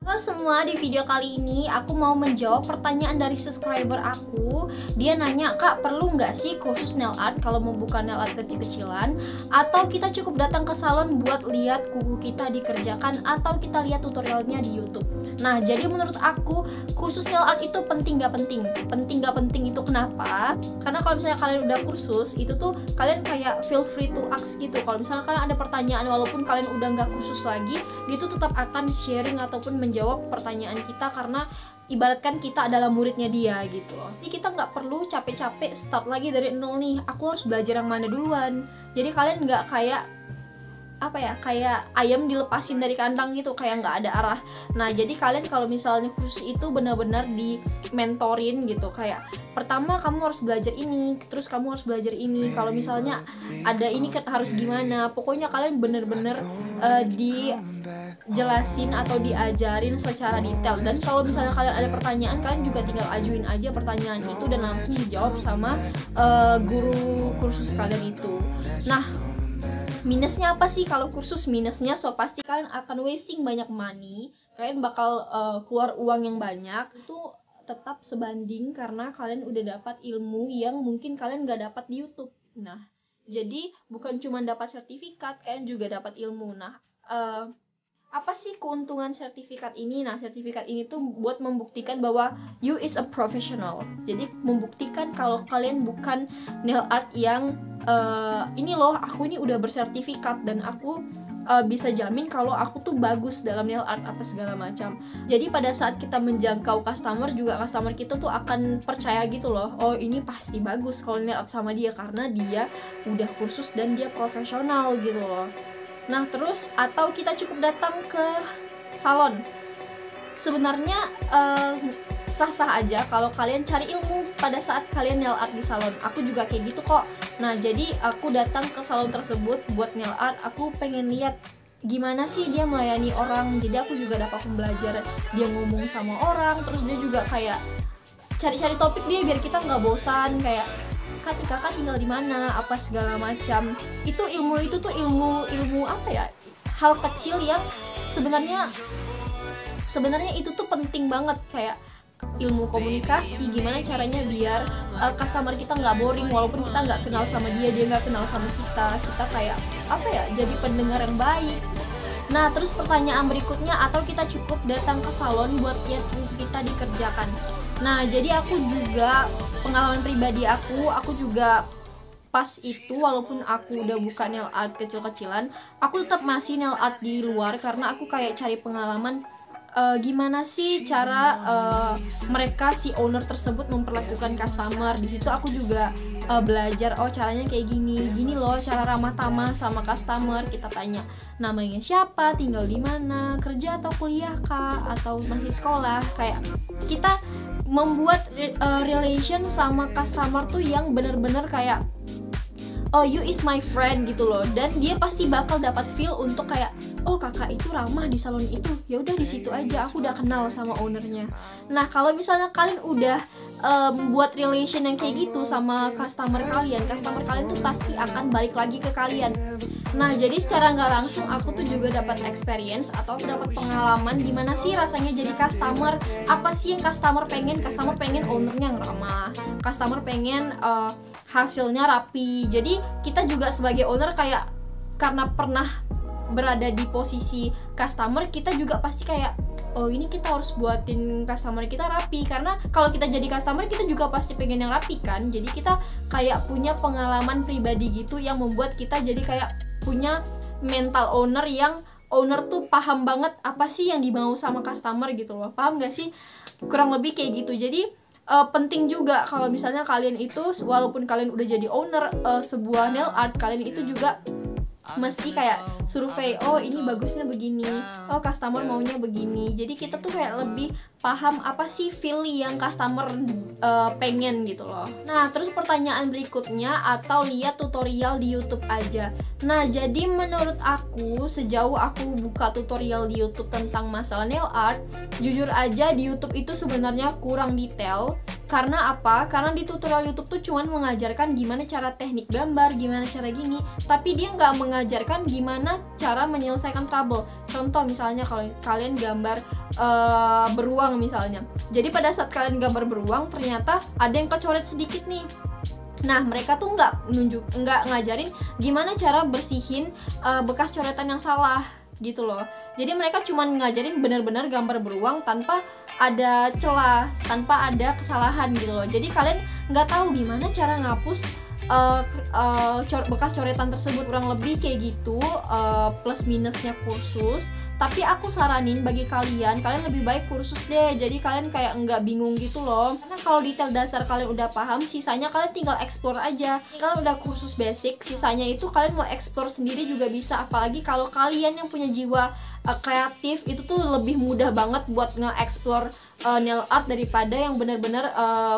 Halo semua, di video kali ini aku mau menjawab pertanyaan dari subscriber aku. Dia nanya, "Kak, perlu nggak sih kursus nail art kalau mau buka nail art kecil-kecilan? Atau kita cukup datang ke salon buat lihat kuku kita dikerjakan, atau kita lihat tutorialnya di YouTube?" Nah, jadi menurut aku kursus nail art itu penting nggak penting? Penting nggak penting itu kenapa? Karena kalau misalnya kalian udah kursus, itu tuh kalian kayak feel free to ask gitu. Kalau misalnya kalian ada pertanyaan, walaupun kalian udah nggak kursus lagi, dia tuh tetap akan sharing ataupun menjawab pertanyaan kita, karena ibaratkan kita adalah muridnya dia gitu loh. Jadi kita nggak perlu capek-capek start lagi dari nol nih, aku harus belajar yang mana duluan. Jadi kalian nggak kayak kayak ayam dilepasin dari kandang gitu, kayak nggak ada arah. Nah, jadi kalian kalau misalnya kursus itu benar-benar di mentorin gitu, kayak pertama kamu harus belajar ini, terus kamu harus belajar ini, kalau misalnya ada ini harus gimana. Pokoknya kalian bener-bener dijelasin atau diajarin secara detail. Dan kalau misalnya kalian ada pertanyaan, kalian juga tinggal ajuin aja pertanyaan itu dan langsung dijawab sama guru kursus kalian itu. Nah, minusnya apa sih kalau kursus? Minusnya pasti kalian akan wasting banyak money, kalian bakal keluar uang yang banyak. Itu tetap sebanding karena kalian udah dapat ilmu yang mungkin kalian gak dapat di YouTube. Nah, jadi bukan cuma dapat sertifikat, kalian juga dapat ilmu. Nah, apa sih keuntungan sertifikat ini? Nah, sertifikat ini tuh buat membuktikan bahwa you is a professional. Jadi membuktikan kalau kalian bukan nail art yang ini loh, aku ini udah bersertifikat dan aku bisa jamin kalau aku tuh bagus dalam nail art apa segala macam. Jadi pada saat kita menjangkau customer juga, customer kita tuh akan percaya gitu loh, oh ini pasti bagus kalau nail art sama dia karena dia udah kursus dan dia profesional gitu loh. Nah, terus atau kita cukup datang ke salon. Sebenarnya sah-sah aja kalau kalian cari ilmu pada saat kalian nail art di salon. Aku juga kayak gitu kok. Nah, jadi aku datang ke salon tersebut buat nail art. Aku pengen lihat gimana sih dia melayani orang. Jadi aku juga dapat belajar dia ngomong sama orang. Terus dia juga kayak cari-cari topik dia biar kita nggak bosan. Kayak, kakak tinggal di mana, apa segala macam. Itu tuh ilmu apa ya? Hal kecil yang sebenarnya itu tuh penting banget, kayak ilmu komunikasi, gimana caranya biar customer kita nggak boring walaupun kita nggak kenal sama dia nggak kenal sama kita kayak jadi pendengar yang baik. Nah, terus pertanyaan berikutnya, atau kita cukup datang ke salon buat lihat kita dikerjakan. Nah, jadi aku juga pengalaman pribadi aku juga pas itu, walaupun aku udah buka nail art kecil-kecilan, aku tetap masih nail art di luar karena aku kayak cari pengalaman gimana sih cara mereka si owner tersebut memperlakukan customer. Di situ aku juga belajar, oh caranya kayak gini loh cara ramah tamah sama customer. Kita tanya namanya siapa, tinggal di mana, kerja atau kuliah kah, atau masih sekolah. Kayak kita membuat relation sama customer tuh yang bener-bener kayak, oh you is my friend gitu loh. Dan dia pasti bakal dapat feel untuk kayak, oh kakak itu ramah di salon itu, ya udah di situ aja, aku udah kenal sama ownernya. Nah, kalau misalnya kalian udah membuat relation yang kayak gitu sama customer kalian tuh pasti akan balik lagi ke kalian. Nah, jadi secara nggak langsung aku tuh juga dapat experience atau aku dapat pengalaman gimana sih rasanya jadi customer. Apa sih yang customer pengen? Customer pengen ownernya yang ramah, customer pengen hasilnya rapi. Jadi kita juga sebagai owner kayak, karena pernah berada di posisi customer, kita juga pasti kayak, oh ini kita harus buatin customer kita rapi. Karena kalau kita jadi customer, kita juga pasti pengen yang rapi kan. Jadi kita kayak punya pengalaman pribadi gitu yang membuat kita jadi kayak punya mental owner, yang owner tuh paham banget apa sih yang dimau sama customer gitu loh. Paham gak sih? Kurang lebih kayak gitu. Jadi penting juga kalau misalnya kalian itu, walaupun kalian udah jadi owner sebuah nail art, kalian itu juga mesti kayak survei, oh ini bagusnya begini, oh customer maunya begini. Jadi kita tuh kayak lebih paham apa sih feel yang customer pengen gitu loh. Nah, terus pertanyaan berikutnya, atau lihat tutorial di YouTube aja. Nah, jadi menurut aku, sejauh aku buka tutorial di YouTube tentang masalah nail art, jujur aja di YouTube itu sebenarnya kurang detail. Karena apa? Karena di tutorial YouTube tuh cuman mengajarkan gimana cara teknik gambar, gimana cara gini, tapi dia nggak mengajarkan gimana cara menyelesaikan trouble. Contoh misalnya kalau kalian gambar beruang misalnya, jadi pada saat kalian gambar beruang ternyata ada yang kecoret sedikit nih. Nah, mereka tuh nggak ngajarin gimana cara bersihin bekas coretan yang salah gitu loh. Jadi mereka cuma ngajarin benar-benar gambar beruang tanpa ada celah, tanpa ada kesalahan gitu loh. Jadi kalian nggak tahu gimana cara ngapus bekas coretan tersebut. Kurang lebih kayak gitu plus minusnya kursus. Tapi aku saranin bagi kalian lebih baik kursus deh. Jadi kalian kayak nggak bingung gitu loh. Karena kalau detail dasar kalian udah paham, sisanya kalian tinggal explore aja. Kalian udah kursus basic, sisanya itu kalian mau explore sendiri juga bisa. Apalagi kalau kalian yang punya jiwa kreatif, itu tuh lebih mudah banget buat nge-explore nail art daripada yang benar-benar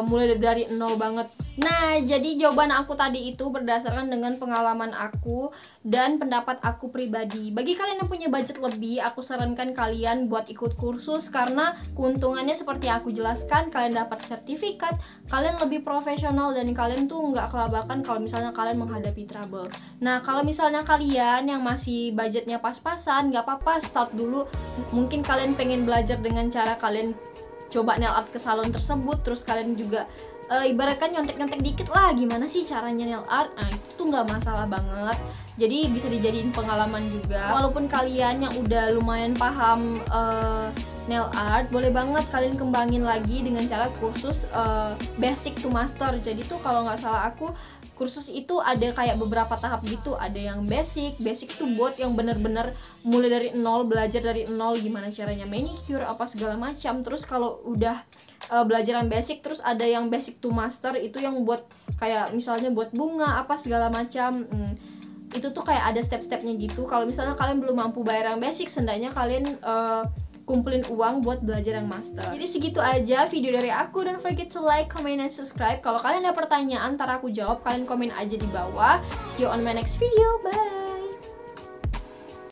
mulai dari nol banget. Nah, jadi jawaban aku tadi itu berdasarkan dengan pengalaman aku dan pendapat aku pribadi. Bagi kalian yang punya budget lebih, aku sarankan kalian buat ikut kursus karena keuntungannya seperti aku jelaskan, kalian dapat sertifikat, kalian lebih profesional, dan kalian tuh nggak kelabakan kalau misalnya kalian menghadapi trouble. Nah, kalau misalnya kalian yang masih budgetnya pas-pasan, nggak apa-apa, start dulu. Mungkin kalian pengen belajar dengan cara kalian coba nail art ke salon tersebut, terus kalian juga ibaratkan nyontek-nyontek dikit lah gimana sih caranya nail art. Nah, itu tuh nggak masalah banget, jadi bisa dijadiin pengalaman juga. Walaupun kalian yang udah lumayan paham nail art, boleh banget kalian kembangin lagi dengan cara kursus basic to master. Jadi tuh kalau nggak salah aku, kursus itu ada kayak beberapa tahap gitu. Ada yang basic tuh buat yang bener-bener mulai dari nol, belajar dari nol gimana caranya manicure apa segala macam. Terus kalau udah belajar yang basic, terus ada yang basic to master, itu yang buat kayak misalnya buat bunga apa segala macam. Itu tuh kayak ada step-stepnya gitu. Kalau misalnya kalian belum mampu bayar yang basic, seenggaknya kalian kumpulin uang buat belajar yang master. Jadi segitu aja video dari aku, don't forget to like, comment, and subscribe. Kalau kalian ada pertanyaan, ntar aku jawab, kalian komen aja di bawah. See you on my next video, bye.